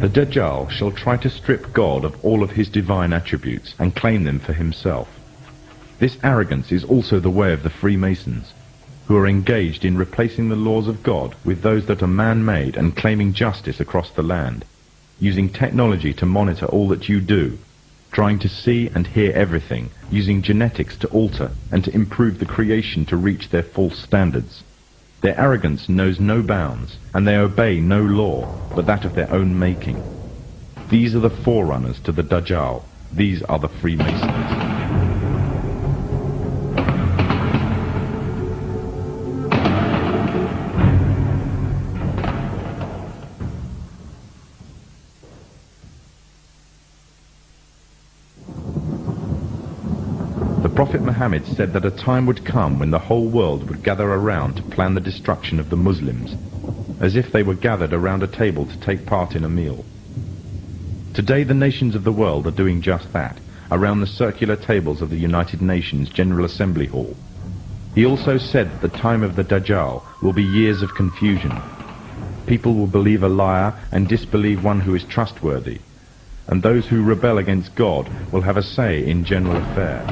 The Dajjal shall try to strip God of all of his divine attributes and claim them for himself. This arrogance is also the way of the Freemasons, who are engaged in replacing the laws of God with those that are man-made and claiming justice across the land, using technology to monitor all that you do, trying to see and hear everything, using genetics to alter and to improve the creation to reach their false standards. Their arrogance knows no bounds, and they obey no law but that of their own making. These are the forerunners to the Dajjal. These are the Freemasons. Prophet Muhammad said that a time would come when the whole world would gather around to plan the destruction of the Muslims, as if they were gathered around a table to take part in a meal. Today the nations of the world are doing just that, around the circular tables of the United Nations General Assembly Hall. He also said that the time of the Dajjal will be years of confusion. People will believe a liar and disbelieve one who is trustworthy, and those who rebel against God will have a say in general affairs.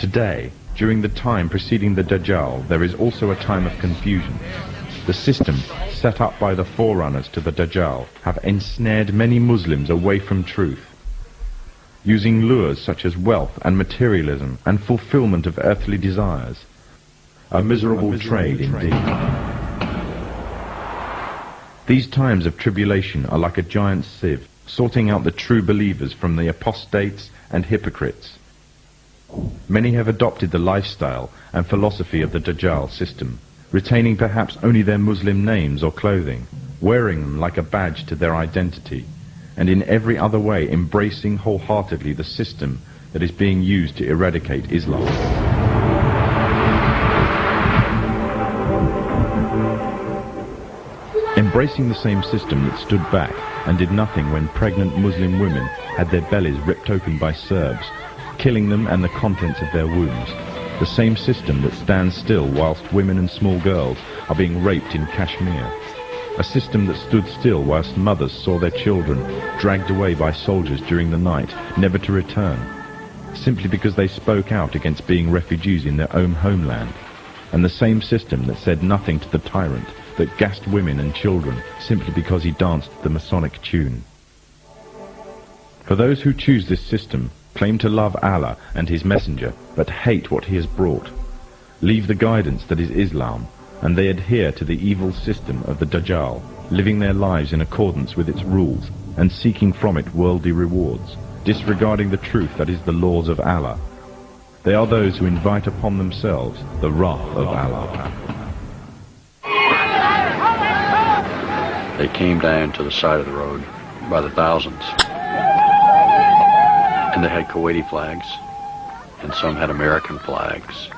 Today, during the time preceding the Dajjal, there is also a time of confusion. The system set up by the forerunners to the Dajjal have ensnared many Muslims away from truth, using lures such as wealth and materialism and fulfillment of earthly desires. A miserable trade indeed. These times of tribulation are like a giant sieve, sorting out the true believers from the apostates and hypocrites. Many have adopted the lifestyle and philosophy of the Dajjal system, retaining perhaps only their Muslim names or clothing, wearing them like a badge to their identity, and in every other way embracing wholeheartedly the system that is being used to eradicate Islam. Embracing the same system that stood back and did nothing when pregnant Muslim women had their bellies ripped open by Serbs, killing them and the contents of their wombs. The same system that stands still whilst women and small girls are being raped in Kashmir. A system that stood still whilst mothers saw their children dragged away by soldiers during the night, never to return, simply because they spoke out against being refugees in their own homeland. And the same system that said nothing to the tyrant, that gassed women and children simply because he danced the Masonic tune. For those who choose this system, claim to love Allah and His Messenger, but hate what He has brought, leave the guidance that is Islam, and they adhere to the evil system of the Dajjal, living their lives in accordance with its rules, and seeking from it worldly rewards, disregarding the truth that is the laws of Allah. They are those who invite upon themselves the wrath of Allah. They came down to the side of the road by the thousands. And they had Kuwaiti flags, and some had American flags.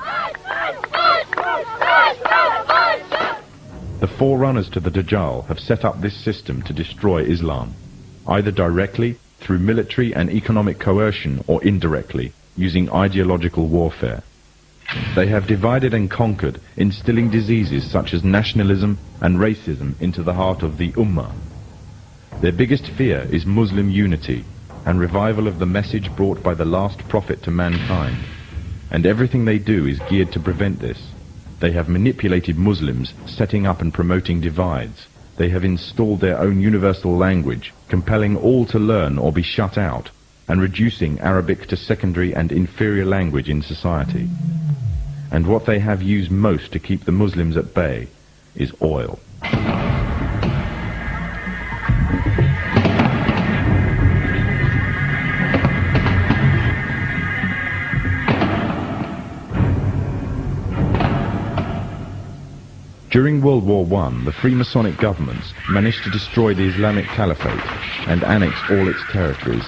The forerunners to the Dajjal have set up this system to destroy Islam, either directly, through military and economic coercion, or indirectly, using ideological warfare. They have divided and conquered, instilling diseases such as nationalism and racism into the heart of the Ummah. Their biggest fear is Muslim unity and revival of the message brought by the last prophet to mankind. And everything they do is geared to prevent this. They have manipulated Muslims, setting up and promoting divides. They have installed their own universal language, compelling all to learn or be shut out, and reducing Arabic to secondary and inferior language in society. And what they have used most to keep the Muslims at bay is oil. During World War I, the Freemasonic governments managed to destroy the Islamic Caliphate and annex all its territories.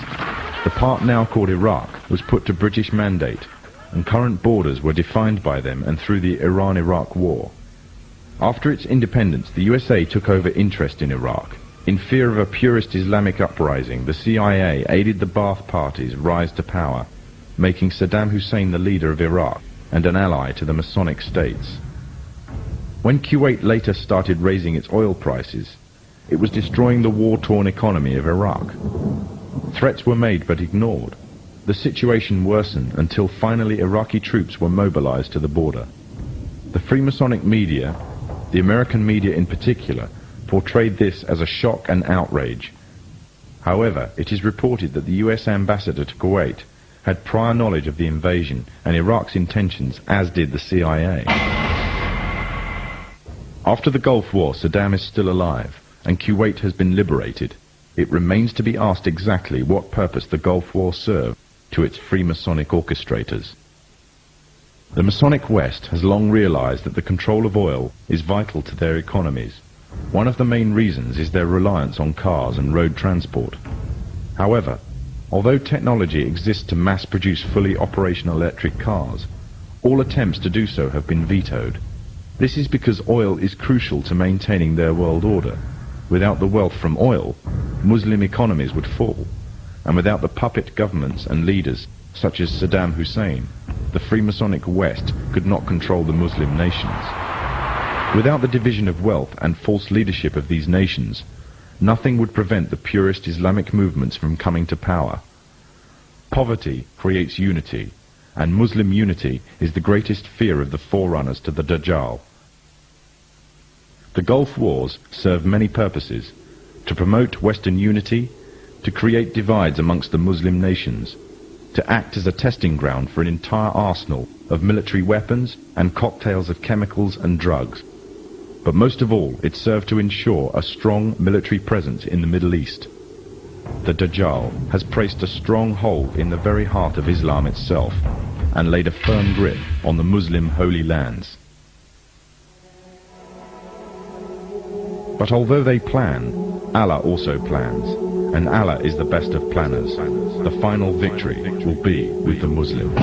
The part now called Iraq was put to British mandate, and current borders were defined by them and through the Iran-Iraq War. After its independence, the USA took over interest in Iraq. In fear of a purist Islamic uprising, the CIA aided the Ba'ath Party's rise to power, making Saddam Hussein the leader of Iraq and an ally to the Masonic states. When Kuwait later started raising its oil prices, It was destroying the war-torn economy of Iraq. Threats were made but ignored. The situation worsened until finally Iraqi troops were mobilized to the border. The Freemasonic media, the American media in particular, portrayed this as a shock and outrage. However, it is reported that the US ambassador to Kuwait had prior knowledge of the invasion and Iraq's intentions, as did the CIA. After the Gulf War, Saddam is still alive, and Kuwait has been liberated. It remains to be asked exactly what purpose the Gulf War served to its Freemasonic orchestrators. The Masonic West has long realized that the control of oil is vital to their economies. One of the main reasons is their reliance on cars and road transport. However, although technology exists to mass-produce fully operational electric cars, all attempts to do so have been vetoed. This is because oil is crucial to maintaining their world order. Without the wealth from oil, Muslim economies would fall, and without the puppet governments and leaders, such as Saddam Hussein, the Freemasonic West could not control the Muslim nations. Without the division of wealth and false leadership of these nations, nothing would prevent the purest Islamic movements from coming to power. Poverty creates unity, and Muslim unity is the greatest fear of the forerunners to the Dajjal. The Gulf Wars serve many purposes: to promote Western unity, to create divides amongst the Muslim nations, to act as a testing ground for an entire arsenal of military weapons and cocktails of chemicals and drugs. But most of all, it served to ensure a strong military presence in the Middle East. The Dajjal has placed a strong hold in the very heart of Islam itself and laid a firm grip on the Muslim holy lands. But although they plan, Allah also plans, and Allah is the best of planners. The final victory will be with the Muslims.